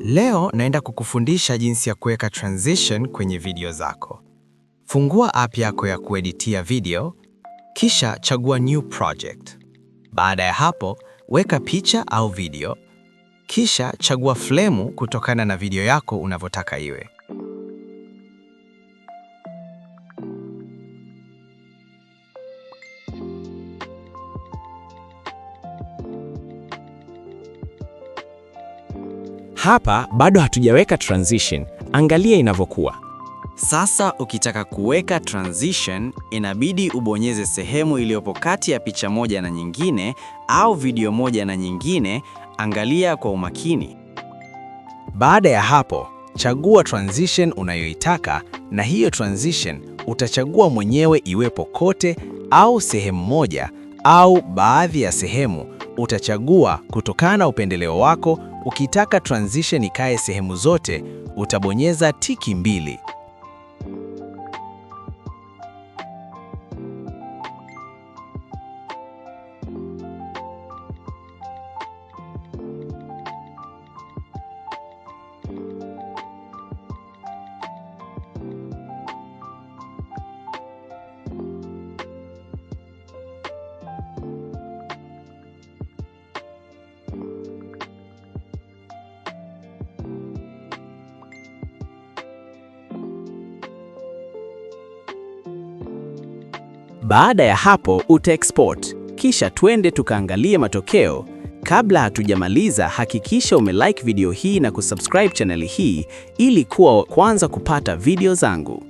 Leo naenda kukufundisha jinsi ya kuweka transition kwenye video zako. Fungua app yako ya kueditia video, kisha chagua new project. Baada ya hapo, weka picha au video, kisha chagua flemu kutokana na video yako unavyotaka iwe. Hapa bado hatujaweka transition, angalia inavyokuwa. Sasa ukitaka kuweka transition, inabidi ubonyeze sehemu iliyopo kati ya picha moja na nyingine au video moja na nyingine, angalia kwa umakini. Baada ya hapo, chagua transition unayoitaka na hiyo transition utachagua mwenyewe iwepo kote au sehemu moja au baadhi ya sehemu. Utachagua kutokana na upendeleo wako. Ukitaka transition ikae sehemu zote, utabonyeza tiki 2. Baada ya hapo uta-export, kisha twende tukaangalie matokeo. Kabla hatujamaliza, hakikisha umelike video hii na kusubscribe channel hii ili kuwa kwanza kupata video zangu.